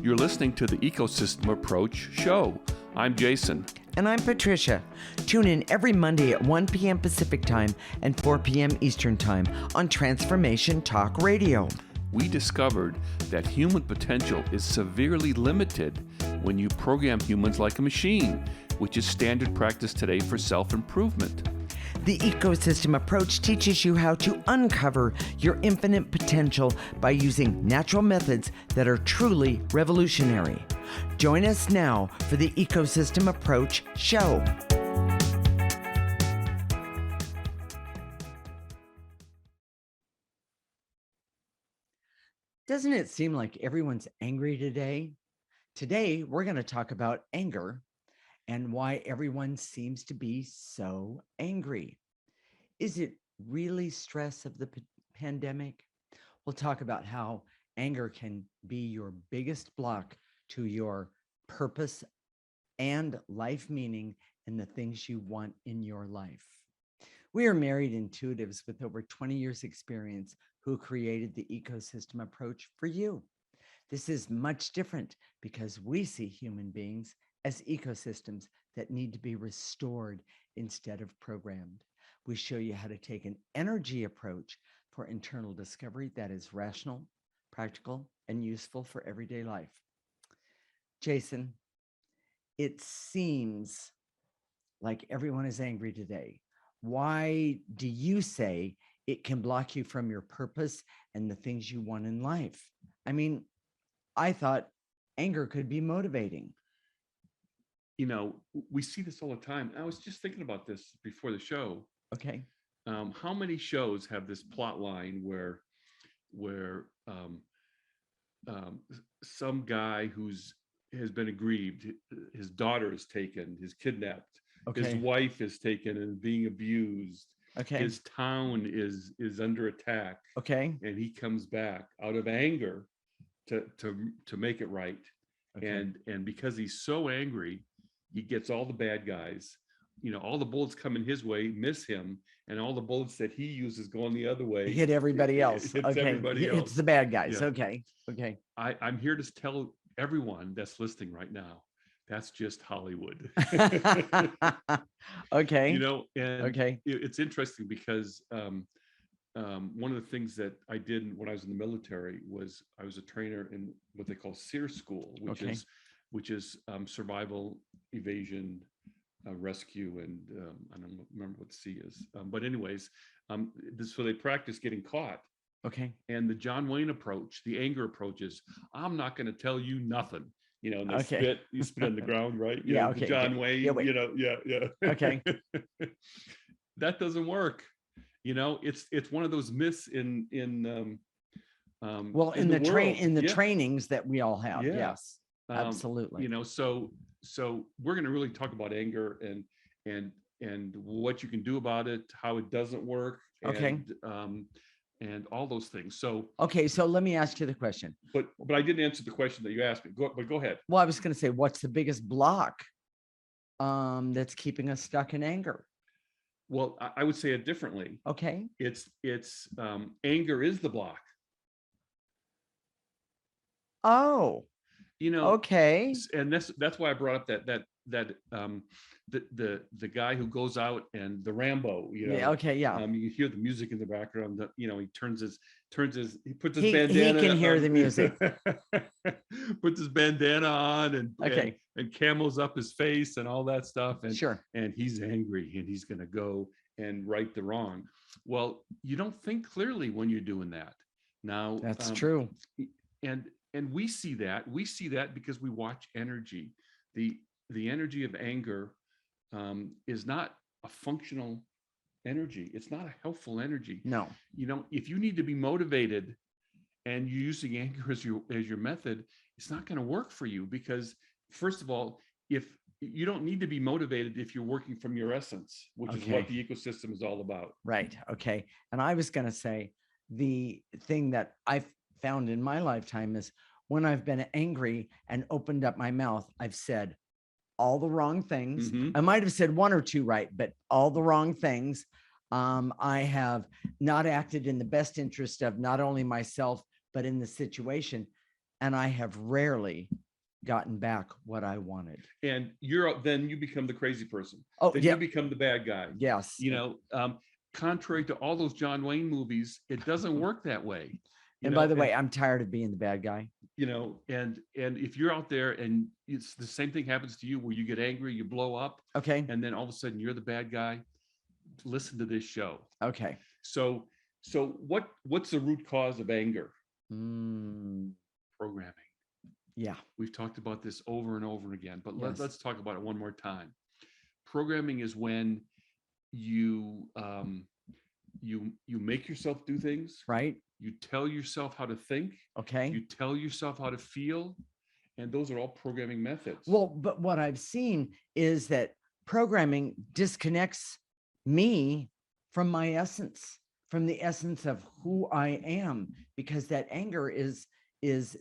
You're listening to the Ecosystem Approach Show. I'm Jason. And I'm Patricia. Tune in every Monday at 1 p.m. Pacific Time and 4 p.m. Eastern Time on Transformation Talk Radio. We discovered that human potential is severely limited when you program humans like a machine, which is standard practice today for self-improvement. The ecosystem approach teaches you how to uncover your infinite potential by using natural methods that are truly revolutionary. Join us now for the Ecosystem Approach Show. Doesn't it seem like everyone's angry today? Today, we're going to talk about anger and why everyone seems to be so angry. Is it really stress of the pandemic? We'll talk about how anger can be your biggest block to your purpose and life meaning and the things you want in your life. We are married intuitives with over 20 years experience who created the ecosystem approach for you. This is much different because we see human beings as ecosystems that need to be restored instead of programmed. We show you how to take an energy approach for internal discovery that is rational, practical, and useful for everyday life. Jason, it seems like everyone is angry today. Why do you say it can block you from your purpose and the things you want in life? I mean, I thought anger could be motivating. You know, we see this all the time. I was just thinking about this before the show. Okay. How many shows have this plot line where some guy has been aggrieved, his daughter is taken, is kidnapped, his wife is taken and being abused, his town is under attack, and he comes back out of anger to make it right, and because he's so angry, he gets all the bad guys. You know, all the bullets coming his way miss him, and all the bullets that he uses going the other way hit everybody else. Everybody else. It's the bad guys. Yeah. Okay. I'm here to tell everyone that's listening right now, that's just Hollywood. Okay. You know, and it's interesting because one of the things that I did when I was in the military was I was a trainer in what they call SEER school, which is survival, evasion, rescue, and I don't remember what C is, but anyways, so they practice getting caught. And the John Wayne approach, the anger approach is, I'm not going to tell you nothing. You know, and they you spit on the ground, right? You know, John Wayne. You know, yeah. That doesn't work. You know, it's one of those myths in the trainings that we all have. Yeah. Yes, absolutely. You know, so we're going to really talk about anger and what you can do about it, how it doesn't work, and all those things. So so let me ask you the question. But I didn't answer the question that you asked me. Go ahead. Well, I was going to say, what's the biggest block that's keeping us stuck in anger? Well, I would say it differently. It's anger is the block. Oh. You know, and that's why I brought up that the guy who goes out and the Rambo, you know, you hear the music in the background. You know, he he puts his bandana. He can hear the music. Puts his bandana on and camels up his face and all that stuff. And and he's angry and he's going to go and right the wrong. Well, you don't think clearly when you're doing that. Now that's true. And we see that because we watch energy. The energy of anger is not a functional energy. It's not a helpful energy. No. You know, if you need to be motivated and you're using anger as your method, it's not going to work for you because, first of all, if you don't need to be motivated if you're working from your essence, which is what the ecosystem is all about. Right. Okay. And I was going to say the thing that I've found in my lifetime is when I've been angry and opened up my mouth, I've said all the wrong things. I might have said one or two right, but all the wrong things. I have not acted in the best interest of not only myself, but in the situation. and I have rarely gotten back what I wanted. And then you become the crazy person. Oh, Then yeah. you become the bad guy. Yes. Contrary to all those John Wayne movies, it doesn't work that way. And by the way, I'm tired of being the bad guy. And if you're out there and it's the same thing happens to you where you get angry, you blow up, Okay. and then all of a sudden you're the bad guy, listen to this show. Okay. So what's the root cause of anger? Programming. Yeah. We've talked about this over and over again, but Yes. let's talk about it one more time. Programming is when you make yourself do things, right? You tell yourself how to think, okay, you tell yourself how to feel, and those are all programming methods. Well, but what I've seen is that programming disconnects me from my essence, from the essence of who I am, because that anger is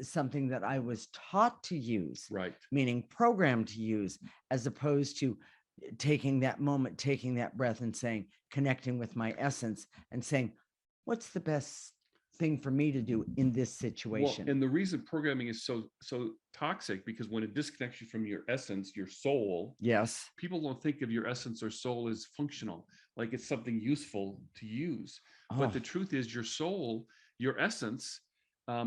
something that I was taught to use, right? Meaning programmed to use, as opposed to taking that moment, taking that breath and saying, connecting with my essence and saying, what's the best thing for me to do in this situation? Well, and the reason programming is so toxic, because when it disconnects you from your essence, your soul, yes, people don't think of your essence or soul as functional, like it's something useful to use. But the truth is, your soul, your essence,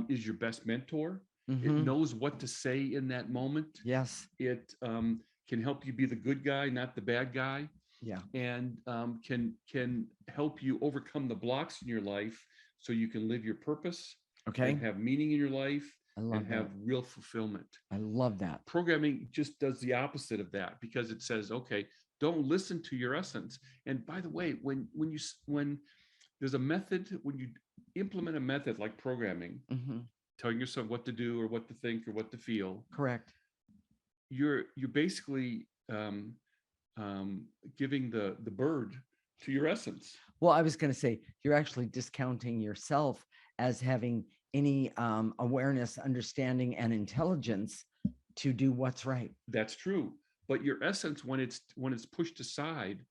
is your best mentor. It knows what to say in that moment. Yes. It can help you be the good guy, not the bad guy. Yeah. And can help you overcome the blocks in your life so you can live your purpose, okay, and have meaning in your life, and have that. real fulfillment. I love that. Programming just does the opposite of that, because it says, okay, don't listen to your essence. And by the way, when there's a method, when you implement a method like programming, telling yourself what to do or what to think or what to feel, correct, you're basically giving the bird to your essence. Well, I was going to say, you're actually discounting yourself as having any awareness, understanding, and intelligence to do what's right. That's true. But your essence, when it's pushed aside,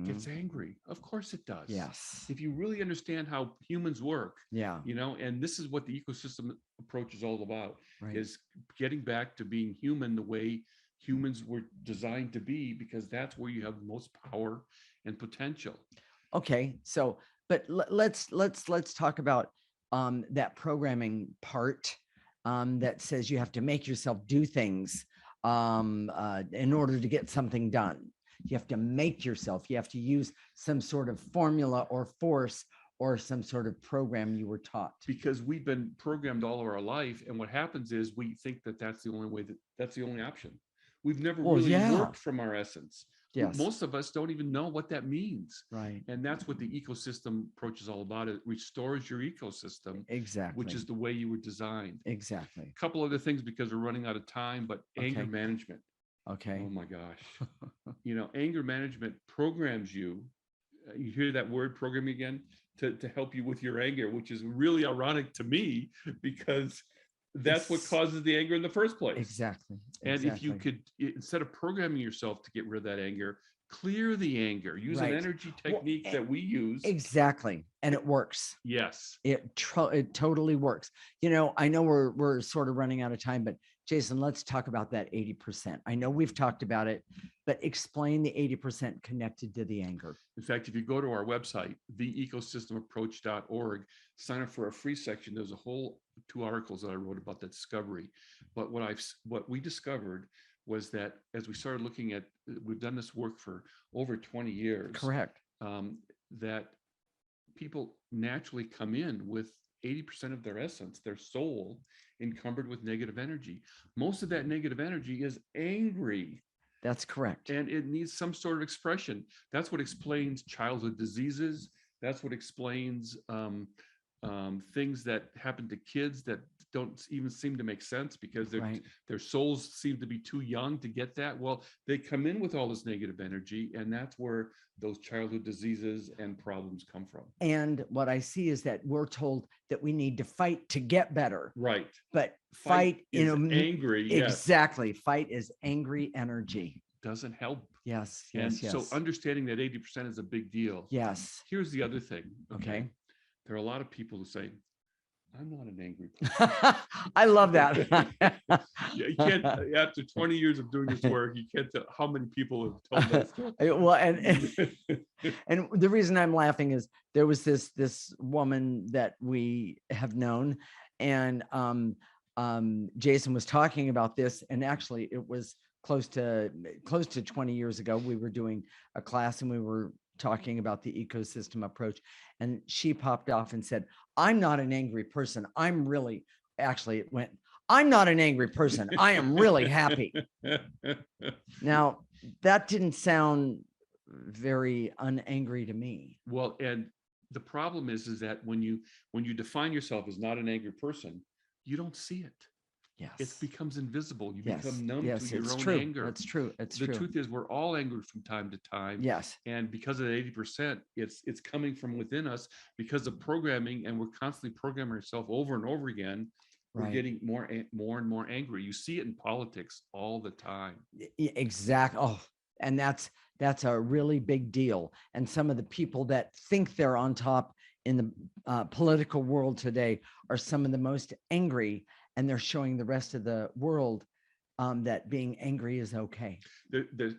gets angry. Of course it does. Yes. If you really understand how humans work, yeah, and this is what the ecosystem approach is all about, right, is getting back to being human the way humans were designed to be, because that's where you have the most power and potential. Okay, so but let's talk about that programming part that says you have to make yourself do things in order to get something done. You have to make yourself, you have to use some sort of formula or force or some sort of program you were taught. Because we've been programmed all of our life, and what happens is we think that that's the only way, that's the only option. We've never really worked from our essence. Yes. Most of us don't even know what that means. Right. And that's what the ecosystem approach is all about. It restores your ecosystem. Exactly. Which is the way you were designed. Exactly. A couple other things, because we're running out of time, but anger management. Okay. Oh my gosh. Anger management programs you. You hear that word, programming, again, to help you with your anger, which is really ironic to me, because that's what causes the anger in the first place. Exactly. And if you could, instead of programming yourself to get rid of that anger, clear the anger, use an energy technique that we use. Exactly. And it works. Yes. It totally works. I know we're sort of running out of time, but Jason, let's talk about that 80%. I know we've talked about it, but explain the 80% connected to the anger. In fact, if you go to our website, theecosystemapproach.org, sign up for a free section. There's a whole 2 articles that I wrote about that discovery. But what we discovered was that as we started looking at, we've done this work for over 20 years. Correct. That people naturally come in with 80% of their essence, their soul, encumbered with negative energy. Most of that negative energy is angry. That's correct. And it needs some sort of expression. That's what explains childhood diseases. That's what explains things that happen to kids that don't even seem to make sense, because their souls seem to be too young to get that. Well, they come in with all this negative energy, and that's where those childhood diseases and problems come from. And what I see is that we're told that we need to fight to get better. Right. But fight is angry. Exactly. Yes. Fight is angry energy. Doesn't help. Yes. Yes. And so understanding that 80% is a big deal. Yes. Here's the other thing. Okay. There are a lot of people who say, I'm not an angry person. I love that. Yeah, you can't, after 20 years of doing this work, you can't tell how many people have told that story. Well, and the reason I'm laughing is there was this woman that we have known, and Jason was talking about this, and actually it was close to 20 years ago. We were doing a class and we were talking about the ecosystem approach, and she popped off and said, I'm not an angry person. I'm really, actually it went, I'm not an angry person. I am really happy. Now, that didn't sound very unangry to me. Well, and the problem is that when you define yourself as not an angry person, you don't see it. Yes. It becomes invisible. You Yes. become numb Yes, to your it's own true. anger. That's true. It's The true. truth is we're all angry from time to time. Yes. And because of the 80%, it's coming from within us because of programming, and we're constantly programming ourselves over and over again. We're Right. getting more and more angry. You see it in politics all the time. Exactly. Oh, and that's a really big deal. And some of the people that think they're on top in the political world today are some of the most angry, and they're showing the rest of the world that being angry is okay. They're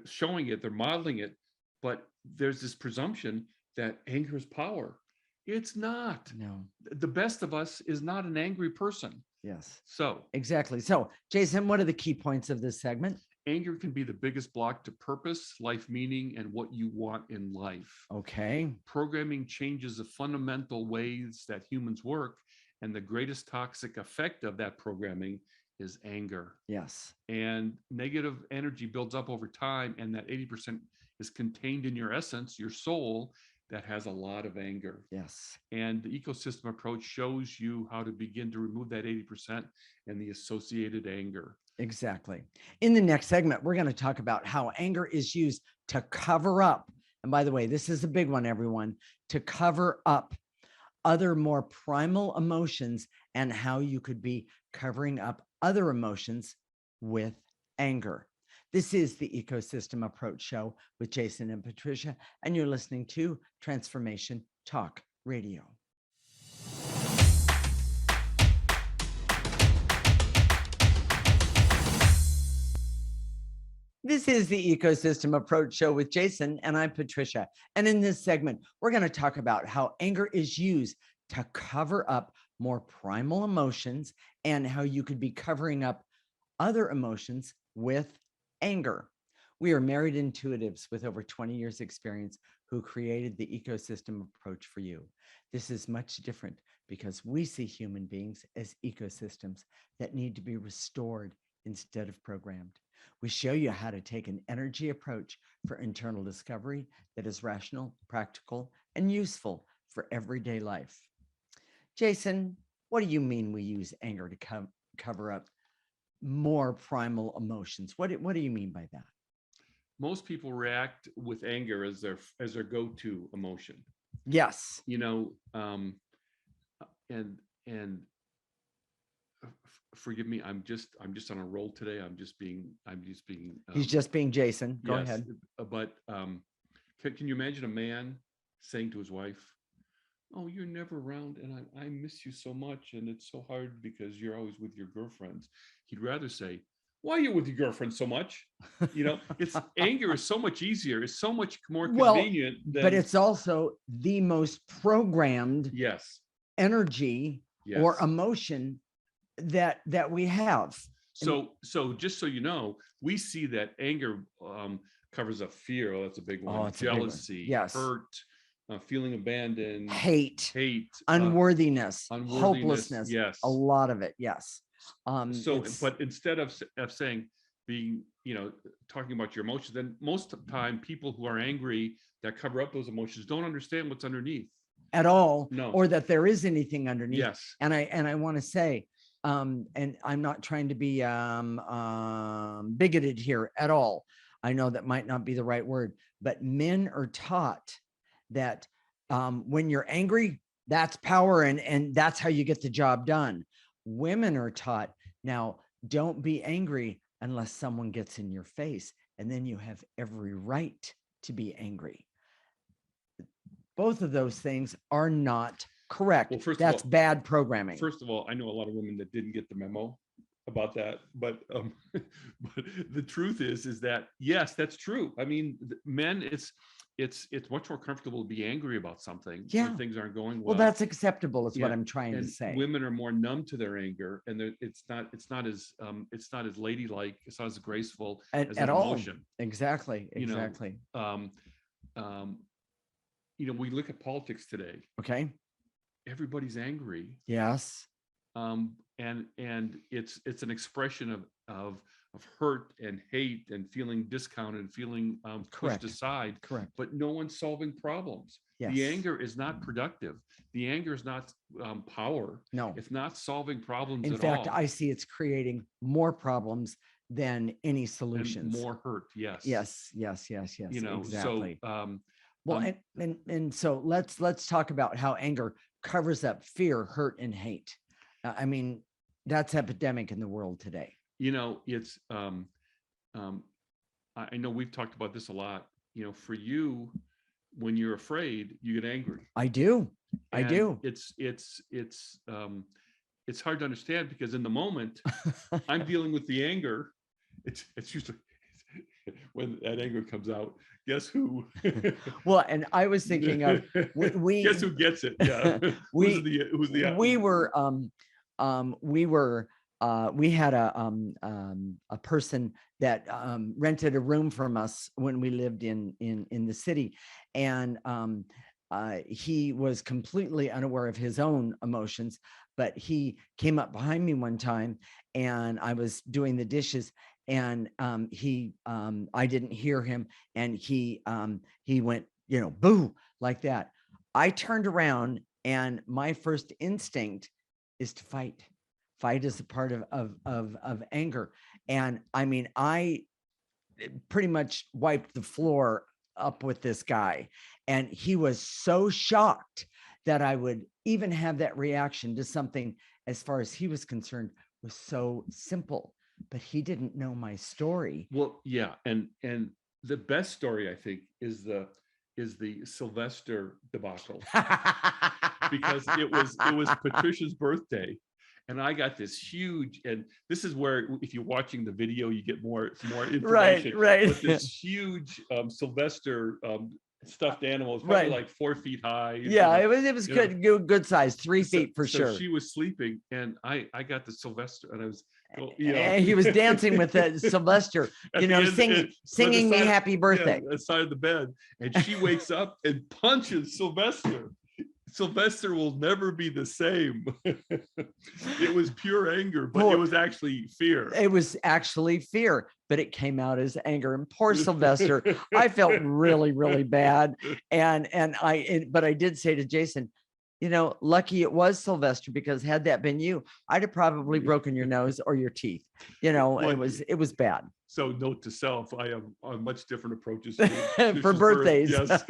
showing it, they're modeling it, but there's this presumption that anger is power. It's not. No. The best of us is not an angry person. Yes. So exactly. So, Jason, what are the key points of this segment? Anger can be the biggest block to purpose, life meaning, and what you want in life. Okay. Programming changes the fundamental ways that humans work, and the greatest toxic effect of that programming is anger. Yes. And negative energy builds up over time, and that 80% is contained in your essence, your soul, that has a lot of anger. Yes. And the ecosystem approach shows you how to begin to remove that 80% and the associated anger. Exactly. In the next segment, we're going to talk about how anger is used to cover up. And by the way, this is a big one, everyone, to cover up other more primal emotions, and how you could be covering up other emotions with anger. This is the Ecosystem Approach Show with Jason and Patricia, and you're listening to Transformation Talk Radio. This is the Ecosystem Approach Show with Jason, and I'm Patricia. And in this segment, we're going to talk about how anger is used to cover up more primal emotions, and how you could be covering up other emotions with anger. We are married intuitives with over 20 years experience who created the Ecosystem Approach for you. This is much different because we see human beings as ecosystems that need to be restored instead of programmed. We show you how to take an energy approach for internal discovery that is rational, practical, and useful for everyday life. Jason, what do you mean we use anger to cover up more primal emotions? What do you mean by that? Most people react with anger as their go-to emotion. Yes. You know, and forgive me, I'm just on a roll today. I'm just being He's just being Jason. Go yes, ahead. But can you imagine a man saying to his wife, "Oh, you're never around, and I miss you so much, and it's so hard because you're always with your girlfriends." He'd rather say, "Why are you with your girlfriend so much?" You know, it's anger is so much easier. It's so much more convenient. But it's also the most programmed yes energy or emotion that we have. So just so you know, we see that anger covers up fear. Oh, that's a big one. Jealousy, yes, hurt, feeling abandoned, hate, unworthiness, unworthiness, hopelessness. Yes, a lot of it. Yes. But instead of saying talking about your emotions, then most of the time people who are angry that cover up those emotions don't understand what's underneath at all. No. Or that there is anything underneath. Yes. And I want to say, and I'm not trying to be bigoted here at all. I know that might not be the right word, but men are taught that when you're angry, that's power, and that's how you get the job done. Women are taught, now don't be angry unless someone gets in your face, and then you have every right to be angry. Both of those things are not Correct. Well, first of That's all, bad programming. first of all, I know a lot of women that didn't get the memo about that, but but the truth is that yes, that's true. I mean, men, it's much more comfortable to be angry about something Yeah. when things aren't going Well, well. that's acceptable is what Yeah, I'm trying to and say. women are more numb to their anger, and it's not as ladylike, it's not as graceful as At an all. emotion. Exactly. You know, Exactly. um, we look at politics today. Okay. Everybody's angry. Yes. And it's an expression of hurt and hate and feeling discounted, feeling pushed Correct. aside. Correct. But no one's solving problems. Yes. The anger is not productive. The anger is not power. No. It's not solving problems In at fact, all. I see it's creating more problems than any solutions. And more hurt. Yes. Yes. Yes. Yes. Yes. Exactly. So well, and so let's talk about how anger covers up fear, hurt, and hate. I mean, that's epidemic in the world today. It's I know we've talked about this a lot. For you, when you're afraid, you get angry. I do. I And do. It's hard to understand because in the moment I'm dealing with the anger. It's usually when that anger comes out, guess who? Well, and I was thinking of we guess who gets it? Yeah. we had a person that rented a room from us when we lived in the city, and he was completely unaware of his own emotions, but he came up behind me one time and I was doing the dishes, and I didn't hear him, and he went, boo, like that. I turned around, and my first instinct is to fight. Fight is a part of anger. And I mean, I pretty much wiped the floor up with this guy, and he was so shocked that I would even have that reaction to something, as far as he was concerned, was so simple. But he didn't know my story. Well, yeah, and the best story, I think, is the Sylvester debacle, because it was Patricia's birthday, and I got this huge, and this is where, if you're watching the video, you get more information. Right. But this huge Sylvester stuffed animal, probably like 4 feet high. Yeah, it was good size, 3 feet for so sure. She was sleeping, and I got the Sylvester, and I was. And he was dancing with Sylvester, singing me happy birthday. Yeah, aside the bed, and she wakes up and punches Sylvester. Sylvester will never be the same. It was pure anger, but it was actually fear. It was actually fear, but it came out as anger. And poor Sylvester, I felt really, really bad. But I did say to Jason, lucky it was Sylvester, because had that been you, I'd have probably broken your nose or your teeth. It was bad. So note to self, I have much different approaches for birthdays. Yes.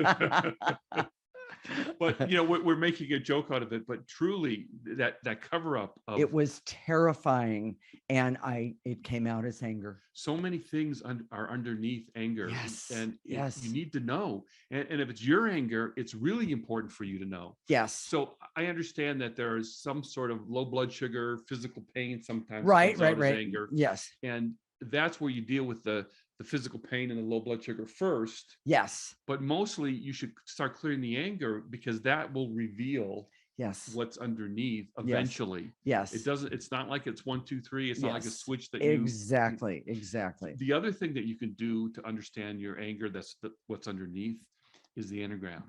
But we're making a joke out of it, but truly that cover up of, it was terrifying, and it came out as anger. So many things are underneath anger. Yes. And yes, you need to know, and if it's your anger, it's really important for you to know. Yes. So I understand that there is some sort of low blood sugar, physical pain sometimes. Right. Anger. Yes. And that's where you deal with the physical pain and the low blood sugar first. Yes. But mostly you should start clearing the anger, because that will reveal what's underneath eventually. Yes. It's not like it's 1, 2, 3. It's not like a switch that exactly. The other thing that you can do to understand your anger, what's underneath, is the Enneagram.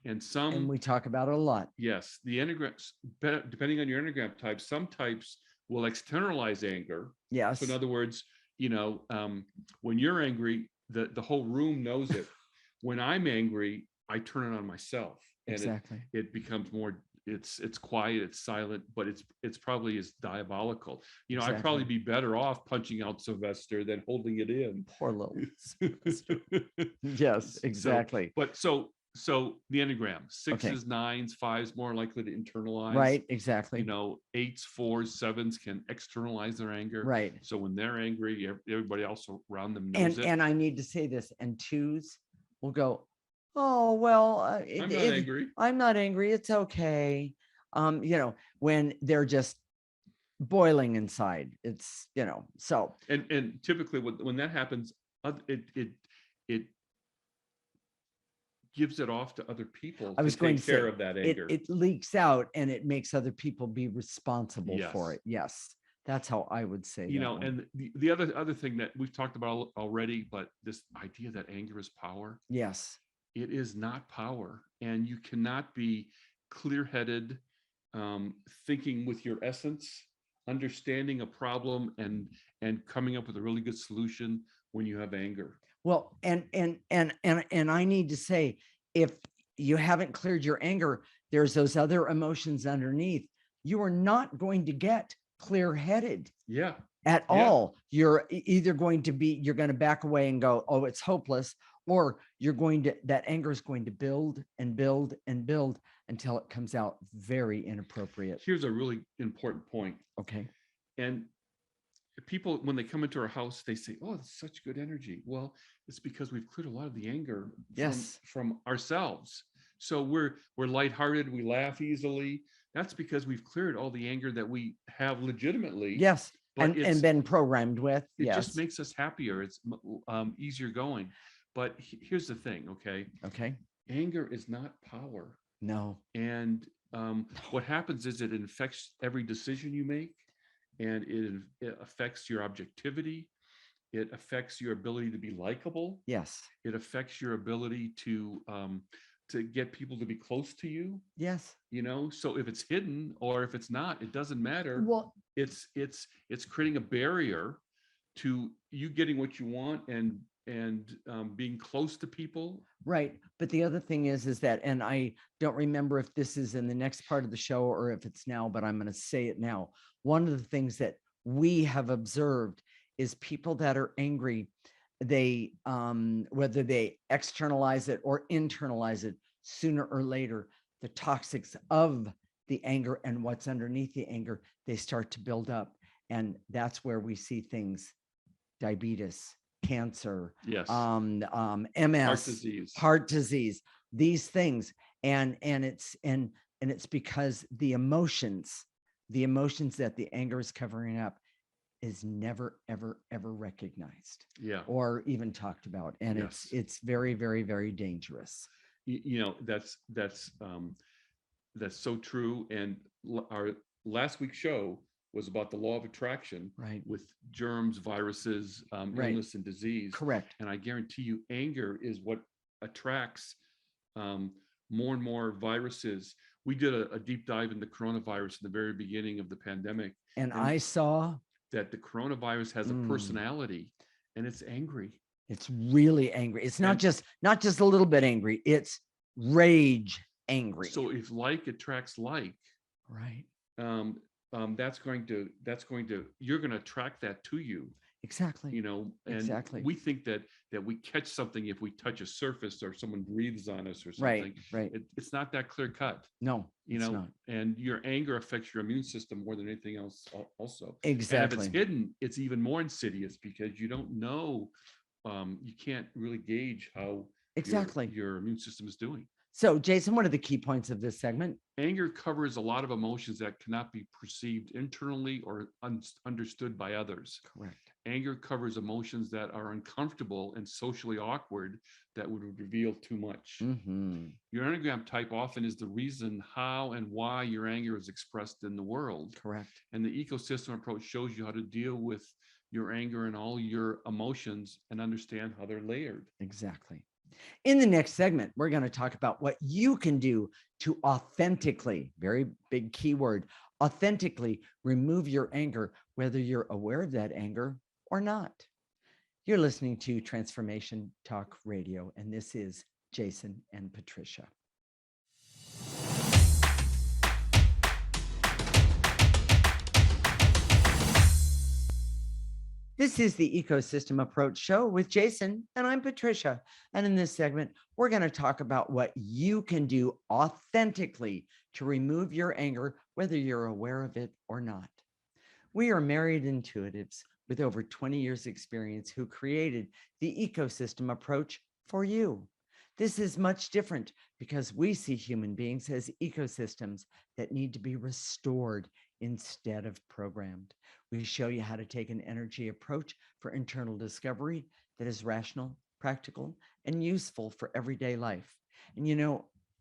And we talk about it a lot. Yes. The Enneagram, depending on your Enneagram type, some types will externalize anger. Yes. So in other words, when you're angry, the whole room knows it. When I'm angry, I turn it on myself, and it becomes more. It's quiet, it's silent, but it's probably as diabolical. I'd probably be better off punching out Sylvester than holding it in. Poor little Sylvester. Yes, exactly. So the Enneagram, 6s, 9s, 5s more likely to internalize. Right, exactly. 8s, 4s, 7s can externalize their anger. Right. So when they're angry, everybody else around them knows it. And I need to say this, and 2s will go, oh, well, I'm not angry. I'm not angry. It's okay. When they're just boiling inside, it's, so And typically when that happens, it gives it off to other people I to was going take to care say of that it anger. it leaks out and it makes other people be responsible for Yes. it. Yes. That's how I would say that one. And the other thing that we've talked about already, but this idea that anger is power, Yes. it is not power. And you cannot be clear-headed, thinking with your essence, understanding a problem and coming up with a really good solution when you have anger. Well, and I need to say, if you haven't cleared your anger, there's those other emotions underneath. You are not going to get clear-headed Yeah. at Yeah. all. You're either going to back away and go, oh, it's hopeless, or that anger is going to build and build and build until it comes out very inappropriate. Here's a really important point. Okay. And people, when they come into our house, they say, oh, it's such good energy. Well, it's because we've cleared a lot of the anger from ourselves. So we're lighthearted, we laugh easily. That's because we've cleared all the anger that we have legitimately. Yes. But and been programmed with. It just makes us happier. It's easier going. But here's the thing, okay? Okay. Anger is not power. No. And what happens is it affects every decision you make, and it affects your objectivity. It affects your ability to be likable. Yes. It affects your ability to get people to be close to you. Yes. So if it's hidden or if it's not, it doesn't matter. Well, it's creating a barrier to you getting what you want and being close to people. Right. But the other thing is that, and I don't remember if this is in the next part of the show or if it's now, but I'm going to say it now. One of the things that we have observed is people that are angry, they, whether they externalize it or internalize it, sooner or later, the toxics of the anger and what's underneath the anger, they start to build up. And that's where we see things, diabetes, cancer, yes, MS, heart disease, these things. And it's because the emotions that the anger is covering up is never, ever, ever recognized. Yeah. Or even talked about. And yes. it's very, very, very dangerous. That's so true. And our last week's show was about the law of attraction, right, with germs, viruses, right, illness and disease. Correct. And I guarantee you, anger is what attracts more and more viruses. We did a deep dive into coronavirus in the very beginning of the pandemic. And I saw that the coronavirus has a personality, and it's angry. It's really angry. It's not just a little bit angry. It's rage angry. So if like attracts like, right, that's going to you're going to attract that to you. Exactly. And exactly. We think that we catch something if we touch a surface or someone breathes on us or something. Right. It's not that clear cut. No, it's not. And your anger affects your immune system more than anything else also. Exactly. And if it's hidden, it's even more insidious because you don't know, you can't really gauge how exactly your immune system is doing. So, Jason, what are the key points of this segment? Anger covers a lot of emotions that cannot be perceived internally or understood by others. Correct. Anger covers emotions that are uncomfortable and socially awkward that would reveal too much. Mm-hmm. Your Enneagram type often is the reason how and why your anger is expressed in the world. Correct. And the ecosystem approach shows you how to deal with your anger and all your emotions and understand how they're layered. Exactly. In the next segment, we're going to talk about what you can do to authentically, very big keyword, authentically remove your anger, whether you're aware of that anger or not. You're listening to Transformation Talk Radio, and this is Jason and Patricia. This is the Ecosystem Approach Show with Jason, and I'm Patricia. And in this segment, we're going to talk about what you can do authentically to remove your anger, whether you're aware of it or not. We are married intuitives with over 20 years experience who created the Ecosystem Approach for you. This is much different because we see human beings as ecosystems that need to be restored instead of programmed. We show you how to take an energy approach for internal discovery that is rational, practical, and useful for everyday life. And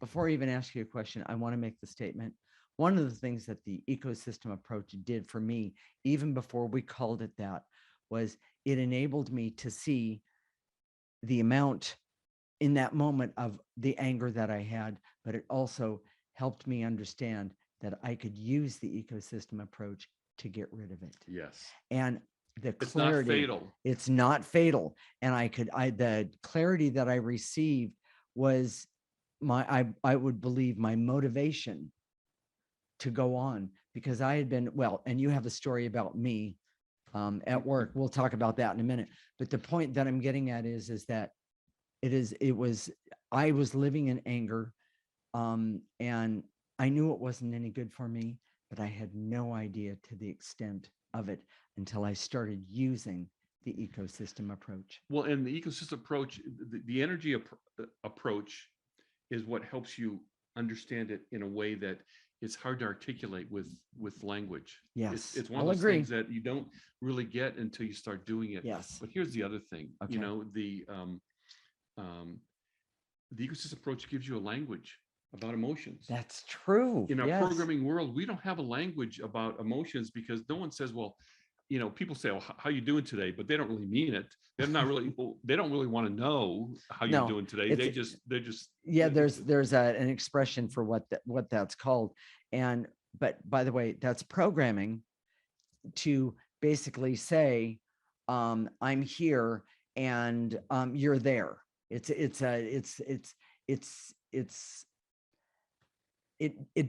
before I even ask you a question, I want to make the statement. One of the things that the ecosystem approach did for me, even before we called it that, was it enabled me to see the amount in that moment of the anger that I had, but it also helped me understand that I could use the ecosystem approach to get rid of it. Yes. And the It's not clarity, fatal. it's not fatal. And the clarity that I received was I would believe my motivation to go on, because I had been, well, and you have a story about me at work. We'll talk about that in a minute. But the point that I'm getting at is that I was living in anger, and I knew it wasn't any good for me, but I had no idea to the extent of it until I started using the ecosystem approach. Well, and the ecosystem approach, the energy approach is what helps you understand it in a way that it's hard to articulate with language. Yes, it's one of those things that you don't really get until you start doing it. Yes. But here's the other thing. Okay. The ecosystem approach gives you a language about emotions. That's true. In our programming world, we don't have a language about emotions because no one says, well, people say, "Oh, how you doing today?" But they don't really mean it. They're not really. They don't really want to know how you're doing today. They're just. Yeah, there's an expression for what that's called, but by the way, that's programming to basically say, I'm here and you're there. It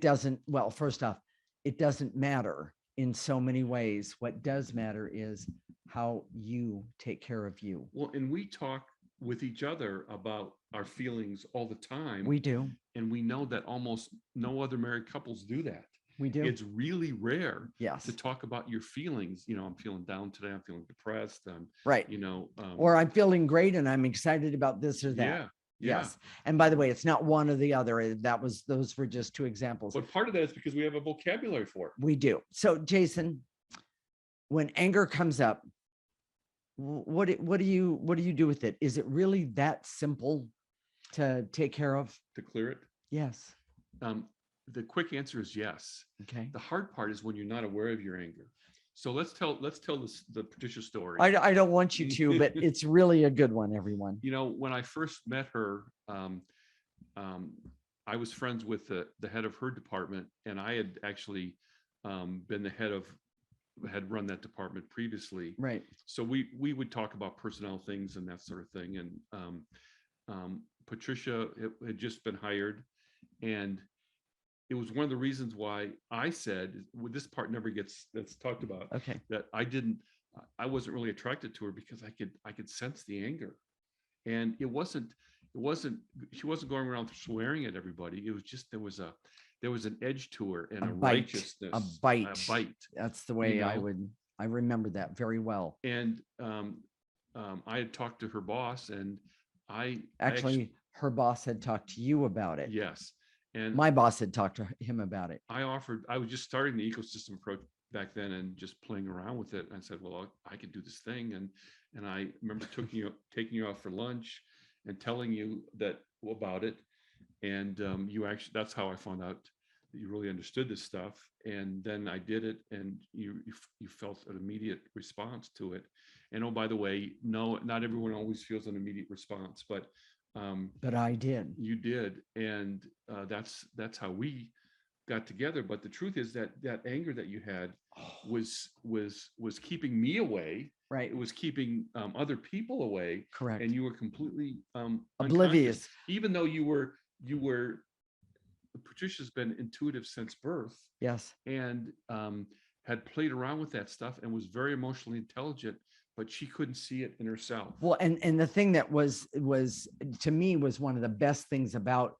doesn't, well, first off, it doesn't matter in so many ways. What does matter is how you take care of you. Well, and we talk with each other about our feelings all the time. We do. And we know that almost no other married couples do that. We do. It's really rare Yes. to talk about your feelings. I'm feeling down today. I'm feeling depressed. Right. Or I'm feeling great and I'm excited about this or that. Yeah. Yes. And by the way, it's not one or the other. Those were just two examples. But part of that is because we have a vocabulary for it. We do. So Jason, when anger comes up, what do you do with it? Is it really that simple to take care of? To clear it? Yes. The quick answer is yes. Okay. The hard part is when you're not aware of your anger. So let's tell the Patricia story. I don't want you to, but it's really a good one, everyone. When I first met her, I was friends with the head of her department, and I had actually been the had run that department previously. Right. So we would talk about personnel things and that sort of thing. And Patricia had just been hired, and it was one of the reasons why I said, well, this part never that's talked about. Okay. That I wasn't really attracted to her because I could sense the anger, and she wasn't going around swearing at everybody. It was just there was an edge to her and a righteousness, a bite. That's the way I remember that very well. And I had talked to her boss, and I actually her boss had talked to you about it. Yes. And my boss had talked to him about it. I was just starting the ecosystem approach back then and just playing around with it. I said, well, I could do this thing. And I remember taking you out for lunch and telling you about it. And that's how I found out that you really understood this stuff. And then I did it, and you felt an immediate response to it. And oh, by the way, no, not everyone always feels an immediate response, but I did. You did, and that's how we got together. But the truth is that anger that you had was keeping me away. Right. It was keeping other people away. Correct. And you were completely oblivious, even though you were. Patricia's been intuitive since birth. Yes. And had played around with that stuff and was very emotionally intelligent, but she couldn't see it in herself. Well, and the thing that was to me was one of the best things about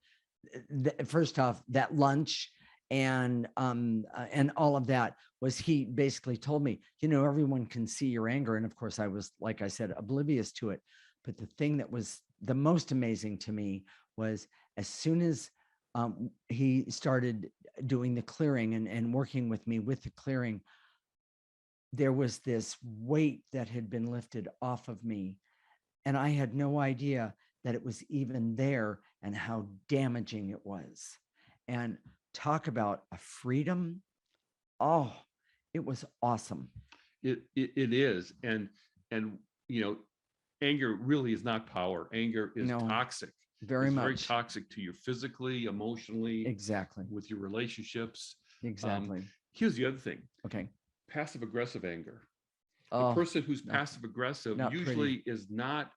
first off, that lunch and all of that was he basically told me, everyone can see your anger. And of course I was, like I said, oblivious to it. But the thing that was the most amazing to me was as soon as he started doing the clearing and working with me with the clearing, there was this weight that had been lifted off of me. And I had no idea that it was even there and how damaging it was. And talk about a freedom. Oh, it was awesome. It is. And you know, anger really is not power. Anger is No, toxic. very It's very much. toxic to you physically, emotionally, Exactly. with your relationships. Exactly. Here's the other thing. Okay. Passive aggressive anger. The Oh, person who's no, passive aggressive not usually pretty. is not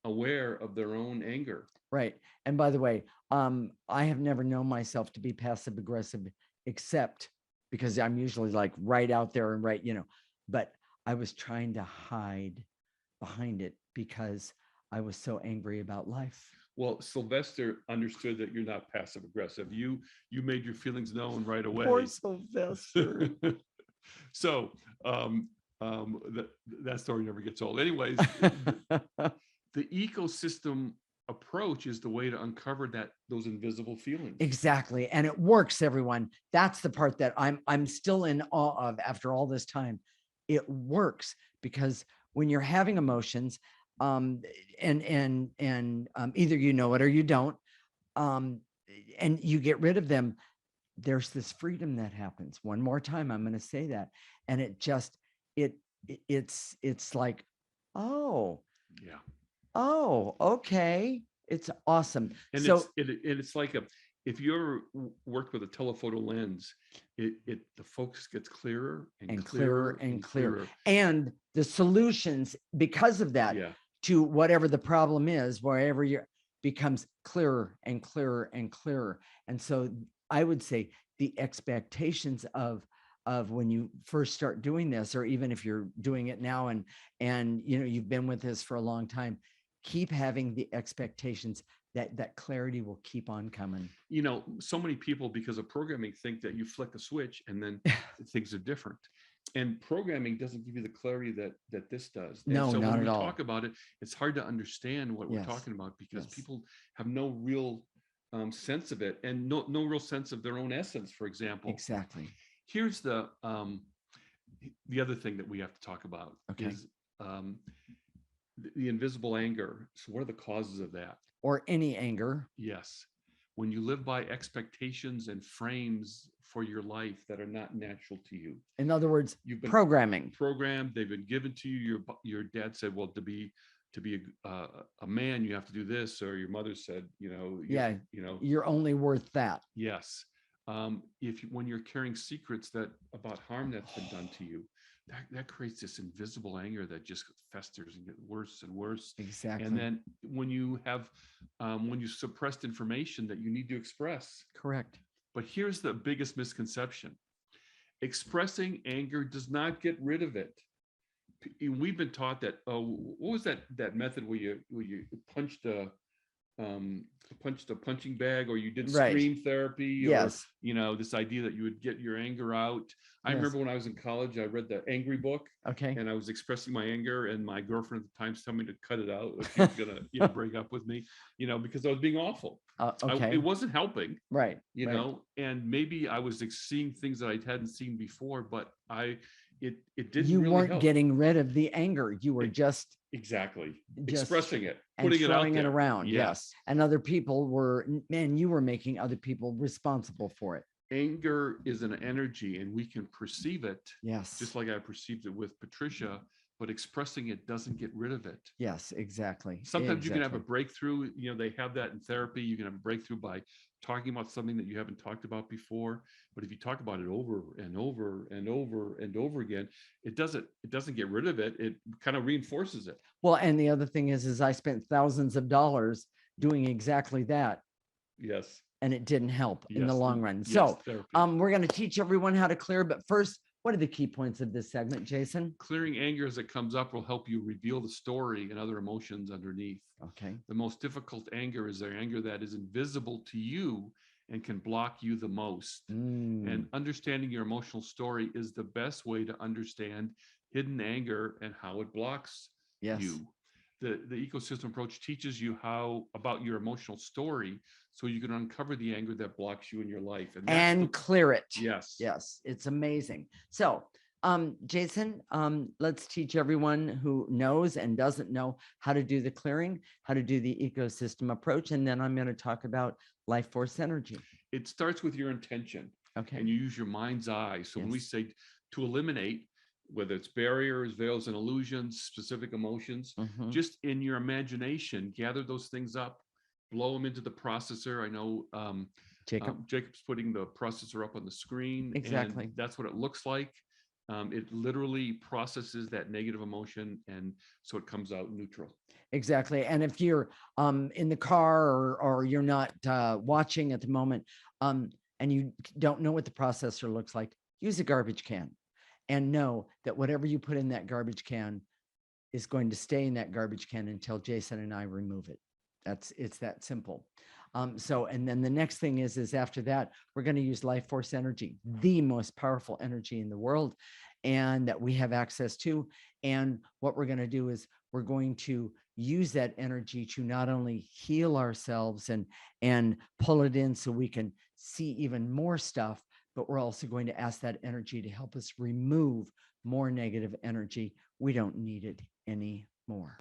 aware of their own anger. Right. And by the way, I have never known myself to be passive aggressive, except because I'm usually like right out there and right, but I was trying to hide behind it because I was so angry about life. Well, Sylvester understood that you're not passive aggressive. You made your feelings known right away. Poor Sylvester. So that story never gets old. Anyways, the ecosystem approach is the way to uncover those invisible feelings. Exactly. And it works, everyone. That's the part that I'm still in awe of after all this time. It works because when you're having emotions, and either you know it or you don't, and you get rid of them, there's this freedom that happens. One more time, I'm going to say that, and it's like, oh, Yeah. oh, okay, it's awesome. And So it's like if you ever worked with a telephoto lens, the focus gets clearer and clearer and and clearer. clearer. And the solutions, because of that, Yeah. to whatever the problem is, wherever you're, becomes clearer and clearer and clearer. And so I would say the expectations of when you first start doing this, or even if you're doing it now and you've been with this for a long time, keep having the expectations that clarity will keep on coming. So many people, because of programming, think that you flick a switch and then things are different. And programming doesn't give you the clarity that this does. No, and so not when at we all. talk about it, it's hard to understand what Yes. we're talking about, because Yes. people have no real sense of it, and no real sense of their own essence, for example. Exactly. Here's the other thing that we have to talk about. Okay. Is the invisible anger. So what are the causes of that? Or any anger. Yes. When you live by expectations and frames for your life that are not natural to you. In other words, you've been programmed. They've been given to you. Your dad said, well, to be a man, you have to do this, or your mother said, you're only worth that. Yes. When you're carrying secrets about harm that's been done to you, that creates this invisible anger that just festers and gets worse and worse. Exactly. And then when you suppressed information that you need to express. Correct. But here's the biggest misconception. Expressing anger does not get rid of it. We've been taught that, what was that method where you punched a punching bag, or you did scream therapy? Yes. Or, this idea that you would get your anger out. I remember when I was in college, I read the Angry book. Okay. And I was expressing my anger, and my girlfriend at the time told me to cut it out. She was gonna break up with me, because I was being awful. Okay. It wasn't helping. Right. And maybe I was seeing things that I hadn't seen before, but it didn't. You really weren't help. getting rid of the anger. You were just expressing it, putting it out there. it around. Yes. And other people you were making other people responsible for it. Anger is an energy, and we can perceive it. Yes. Just like I perceived it with Patricia, but expressing it doesn't get rid of it. Yes, exactly. Sometimes you can have a breakthrough. They have that in therapy. You can have a breakthrough by talking about something that you haven't talked about before. But if you talk about it over and over and over and over again, it doesn't get rid of it. It kind of reinforces it. Well, and the other thing is I spent thousands of dollars doing exactly that. Yes. And it didn't help in the long run. Yes, so therapy. We're going to teach everyone how to clear. But first, what are the key points of this segment, Jason? Clearing anger as it comes up will help you reveal the story and other emotions underneath. Okay. The most difficult anger is the anger that is invisible to you and can block you the most. And understanding your emotional story is the best way to understand hidden anger and how it blocks you. the ecosystem approach teaches you how about your emotional story, so you can uncover the anger that blocks you in your life, and clear it. Yes. Yes, it's amazing. So, Jason, let's teach everyone who knows and doesn't know how to do the clearing, how to do the ecosystem approach, and then I'm going to talk about life force energy. It starts with your intention. Okay. And you use your mind's eye. So when we Yes. say to eliminate, whether it's barriers, veils, and illusions, specific emotions, just in your imagination, gather those things up, blow them into the processor. I know Jacob's putting the processor up on the screen. Exactly. And that's what it looks like. It literally processes that negative emotion, and so it comes out neutral. Exactly. And if you're in the car or you're not watching at the moment, and you don't know what the processor looks like, use a garbage can and know that whatever you put in that garbage can is going to stay in that garbage can until Jason and I remove it. It's that simple. So, and then the next thing is after that, we're going to use life force energy, the most powerful energy in the world, and that we have access to. And what we're going to do is we're going to use that energy to not only heal ourselves and pull it in so we can see even more stuff, but we're also going to ask that energy to help us remove more negative energy. We don't need it anymore.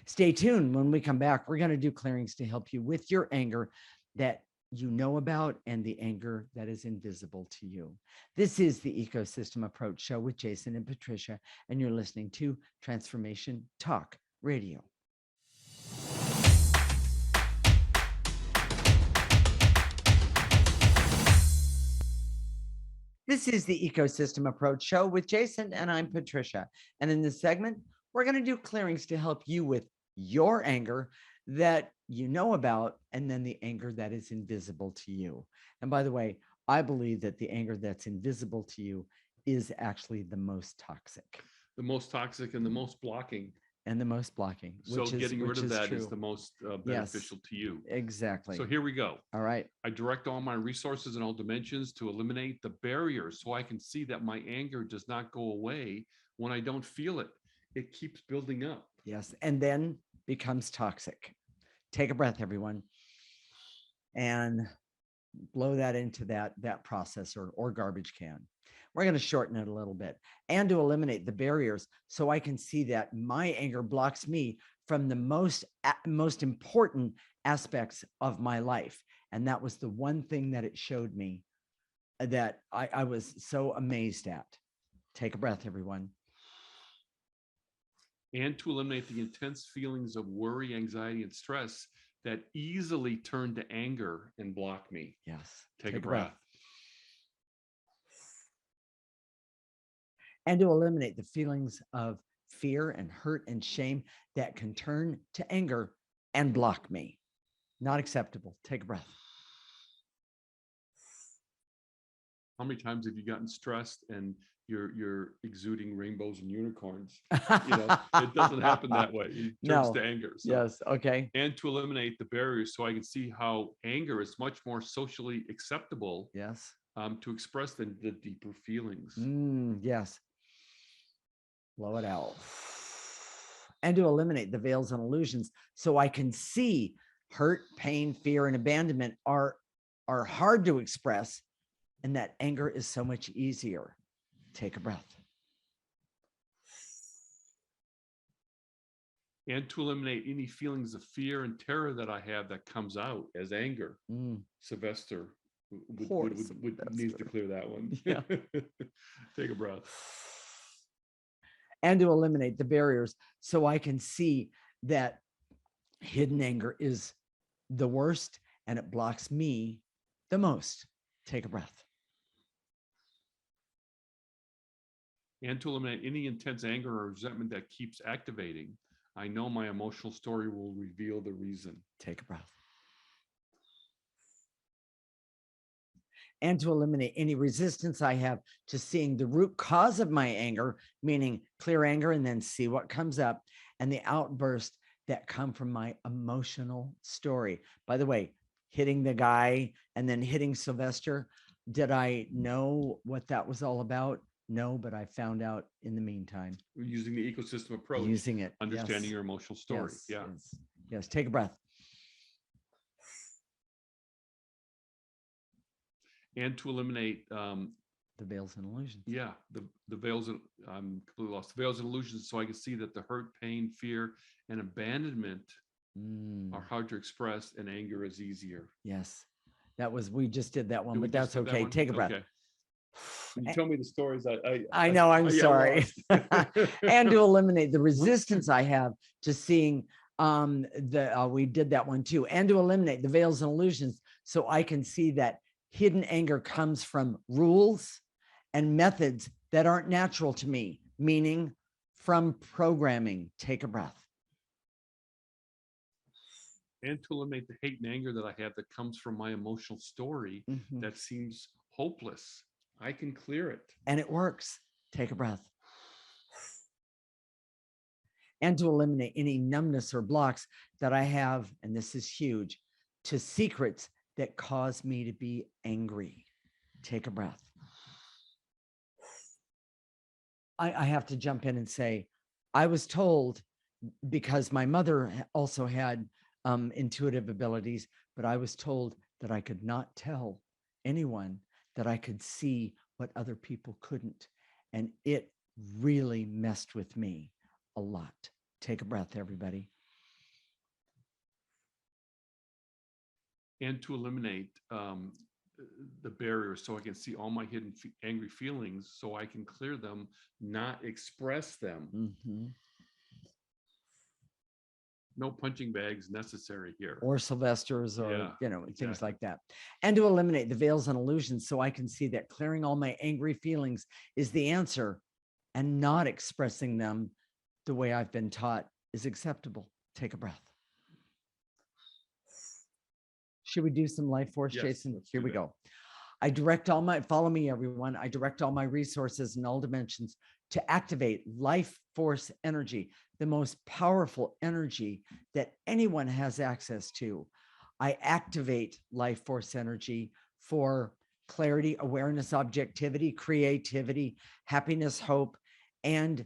Stay tuned. When we come back, we're going to do clearings to help you with your anger that you know about and the anger that is invisible to you. This is the Ecosystem Approach Show with Jason and Patricia, and you're listening to Transformation Talk Radio. This is the Ecosystem Approach Show with Jason, and I'm Patricia. And in this segment, we're going to do clearings to help you with your anger that you know about, and then the anger that is invisible to you. And by the way, I believe that the anger that's invisible to you is actually the most toxic. The most toxic and the most blocking. And the most blocking. So getting rid of that is the most beneficial to you. Exactly. So here we go. All right. I direct all my resources in all dimensions to eliminate the barriers so I can see that my anger does not go away when I don't feel it. It keeps building up. Yes. And then becomes toxic. Take a breath, everyone. And blow that into that processor or garbage can. We're going to shorten it a little bit and to eliminate the barriers so I can see that my anger blocks me from the most important aspects of my life. And that was the one thing that it showed me that I was so amazed at. Take a breath, everyone. And to eliminate the intense feelings of worry, anxiety, and stress that easily turn to anger and block me. Yes. Take a breath. And to eliminate the feelings of fear and hurt and shame that can turn to anger and block me. Not acceptable. Take a breath. How many times have you gotten stressed and you're exuding rainbows and unicorns? It doesn't happen that way. It turns to anger. So. Yes. Okay. And to eliminate the barriers so I can see how anger is much more socially acceptable. Yes. To express the deeper feelings. Yes. Blow it out. And to eliminate the veils and illusions so I can see hurt, pain, fear, and abandonment are hard to express, and that anger is so much easier. Take a breath. And to eliminate any feelings of fear and terror that I have that comes out as anger. Sylvester would needs to clear that one. Yeah. Take a breath. And to eliminate the barriers so I can see that hidden anger is the worst and it blocks me the most. Take a breath. And to eliminate any intense anger or resentment that keeps activating. I know my emotional story will reveal the reason. Take a breath. And to eliminate any resistance I have to seeing the root cause of my anger, meaning clear anger and then see what comes up, and the outbursts that come from my emotional story. By the way, hitting the guy and then hitting Sylvester, did I know what that was all about? No, but I found out in the meantime. Using the ecosystem approach, Using it. understanding Yes. your emotional story. Yes. Yeah. Yes. Yes. Take a breath. And to eliminate, The veils and illusions. yeah, the veils. I'm completely lost. The veils and illusions, so I can see that the hurt, pain, fear, and abandonment are hard to express, and anger is easier. Yes. We just did that one, Did we but just that's do that okay. one? Take a breath. Okay. When you tell me the stories, I know, I'm get sorry. lost. And to eliminate the resistance I have to seeing we did that one too, and to eliminate the veils and illusions so I can see that hidden anger comes from rules and methods that aren't natural to me, meaning from programming. Take a breath. And to eliminate the hate and anger that I have that comes from my emotional story that seems hopeless. I can clear it. And it works. Take a breath. And to eliminate any numbness or blocks that I have, and this is huge, to secrets that cause me to be angry. Take a breath. I have to jump in and say, I was told, because my mother also had intuitive abilities, but I was told that I could not tell anyone that I could see what other people couldn't. And it really messed with me a lot. Take a breath, everybody. And to eliminate the barriers so I can see all my hidden angry feelings so I can clear them, not express them. No punching bags necessary here. Or Sylvester's or, exactly. things like that. And to eliminate the veils and illusions so I can see that clearing all my angry feelings is the answer and not expressing them the way I've been taught is acceptable. Take a breath. Should we do some life force, Yes, Jason? let's Here do we that. go. Follow me, everyone. I direct all my resources in all dimensions to activate life force energy, the most powerful energy that anyone has access to. I activate life force energy for clarity, awareness, objectivity, creativity, happiness, hope, and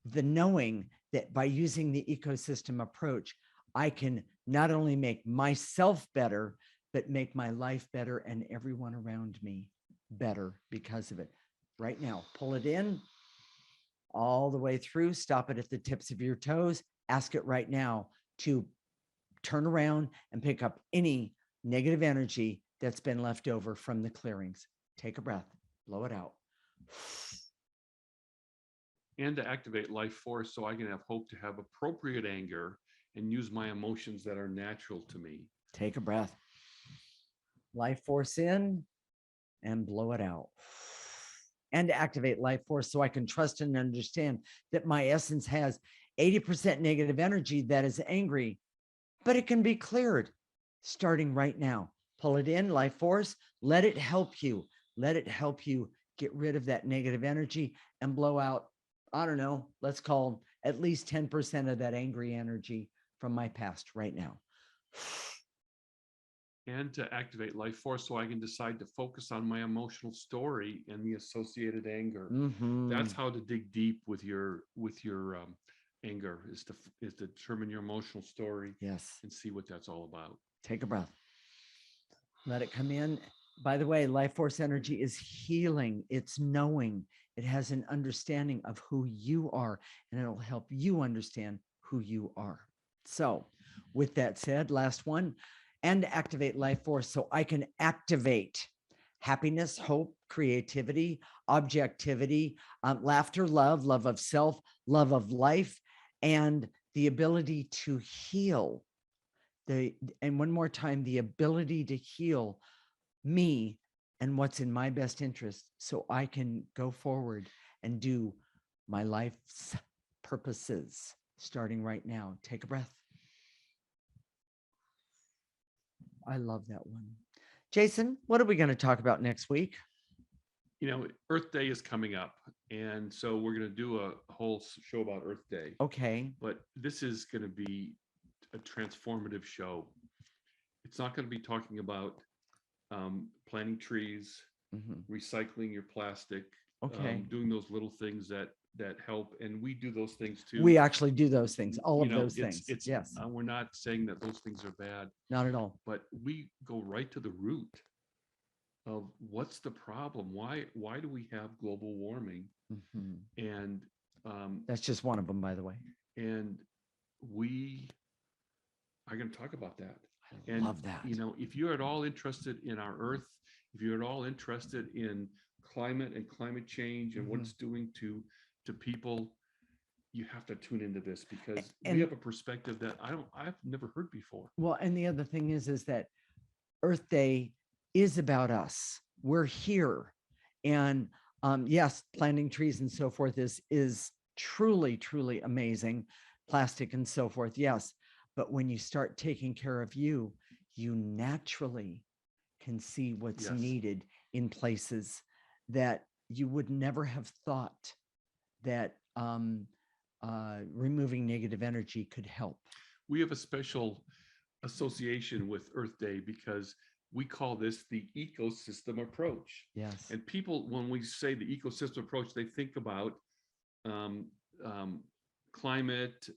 the knowing that by using the ecosystem approach, I can not only make myself better, but make my life better and everyone around me better because of it. Right now, pull it in all the way through, stop it at the tips of your toes, ask it right now to turn around and pick up any negative energy that's been left over from the clearings. Take a breath, blow it out. And to activate life force so I can have hope to have appropriate anger and use my emotions that are natural to me. Take a breath. Life force in and blow it out. And to activate life force so I can trust and understand that my essence has 80% negative energy that is angry, but it can be cleared starting right now. Pull it in, life force, let it help you. Let it help you get rid of that negative energy and blow out, I don't know, let's call at least 10% of that angry energy from my past right now. And to activate life force so I can decide to focus on my emotional story and the associated anger. That's how to dig deep with your anger is to determine your emotional story. Yes. And see what that's all about. Take a breath. Let it come in. By the way, life force energy is healing. It's knowing. It has an understanding of who you are, and it'll help you understand who you are. So with that said, last one, and activate life force so I can activate happiness, hope, creativity, objectivity, laughter, love of self, love of life, and the ability to heal. And one more time, the ability to heal me and what's in my best interest so I can go forward and do my life's purposes starting right now. Take a breath. I love that one. Jason, what are we going to talk about next week? Earth Day is coming up. And so we're going to do a whole show about Earth Day. Okay. But this is going to be a transformative show. It's not going to be talking about planting trees, recycling your plastic, Okay. doing those little things that help, and we do those things too. We actually do those things, all of those it's things. it's Yes, we're not saying that those things are bad, not at all. but we go right to the root of what's the problem. Why do we have global warming? Mhm. And That's just one of them, by the way. and we are going to talk about that. I And love that. if you're at all interested in our earth, if you're at all interested in climate and climate change and what Mhm. it's doing to people, you have to tune into this, because And- we have a perspective that I've never heard before. Well, and the other thing is that Earth Day is about us. We're here. And yes, planting trees and so forth is truly, truly amazing. Plastic and so forth, yes. But when you start taking care of you, you naturally can see what's Yes. needed in places that you would never have thought that removing negative energy could help. We have a special association with Earth Day because we call this the ecosystem approach. Yes. And people, when we say the ecosystem approach, they think about climate,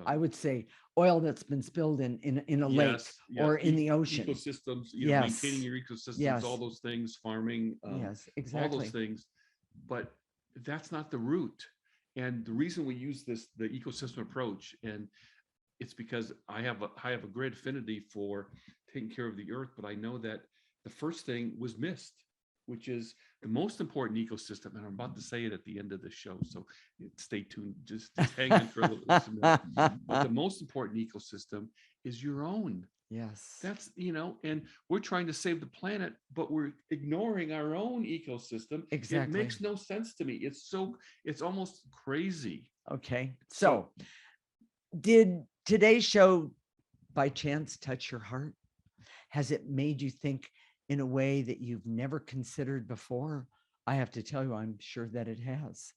I would say oil that's been spilled in a lake yes, or in the ocean. ecosystems, Yes. maintaining your ecosystems, Yes. all those things, farming, Yes, all exactly. those things. But that's not the root. And the reason we use the ecosystem approach, and it's because I have a great affinity for taking care of the earth, but I know that the first thing was missed, which is the most important ecosystem. And I'm about to say it at the end of the show, so stay tuned. Just hang in for a little bit. But the most important ecosystem is your own. Yes. That's, and we're trying to save the planet, but we're ignoring our own ecosystem. Exactly. It makes no sense to me. It's almost crazy. Okay. So did today's show by chance touch your heart? Has it made you think in a way that you've never considered before? I have to tell you, I'm sure that it has.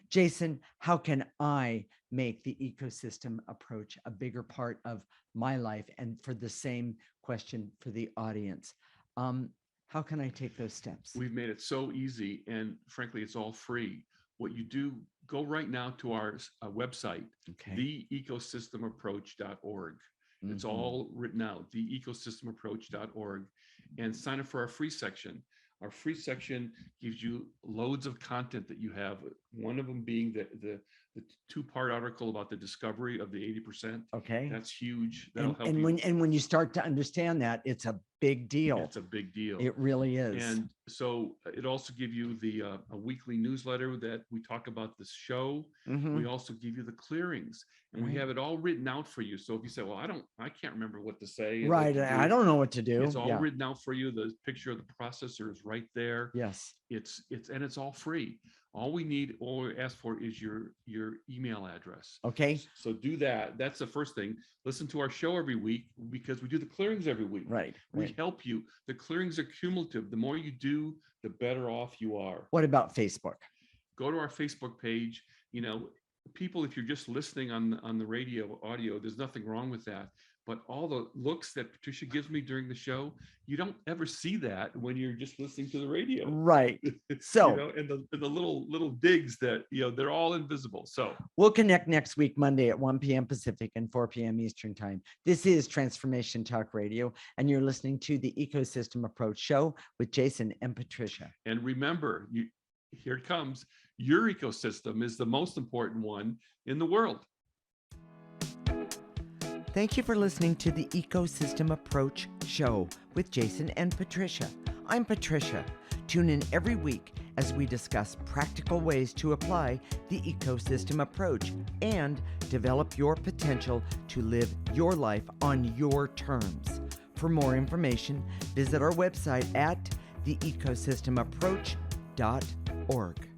Jason, how can I make the ecosystem approach a bigger part of my life? And for the same question for the audience, how can I take those steps? We've made it so easy, and frankly, it's all free. What you do, go right now to our website, Okay. theecosystemapproach.org. It's Mhm. all written out, theecosystemapproach.org, and sign up for our free section. Our free section gives you loads of content that you have. One of them being the 2-part article about the discovery of the 80%. Okay. That's huge. That'll help And you. when you start to understand that, it's a big deal. It's a big deal. It really is. And so it also gives you a weekly newsletter that we talk about this show. Mhm. We also give you the clearings, and we Right. have it all written out for you. So if you say, well, I can't remember what to say. and Right. what to I do," don't know what to do. It's all Yeah. written out for you. The picture of the processor is right there. Yes. It's all free. All we ask for is your email address. Okay. So do that. That's the first thing. Listen to our show every week, because we do the clearings every week. Right. We Right. help you. The clearings are cumulative. The more you do, the better off you are. What about Facebook? Go to our Facebook page. People, if you're just listening on the radio audio, there's nothing wrong with that. But all the looks that Patricia gives me during the show, you don't ever see that when you're just listening to the radio. Right. So and the little digs that, they're all invisible. So we'll connect next week, Monday at 1 p.m. Pacific and 4 p.m. Eastern time. This is Transformation Talk Radio, and you're listening to the Ecosystem Approach Show with Jason and Patricia. And remember, here it comes. Your ecosystem is the most important one in the world. Thank you for listening to the Ecosystem Approach Show with Jason and Patricia. I'm Patricia. Tune in every week as we discuss practical ways to apply the ecosystem approach and develop your potential to live your life on your terms. For more information, visit our website at theecosystemapproach.org.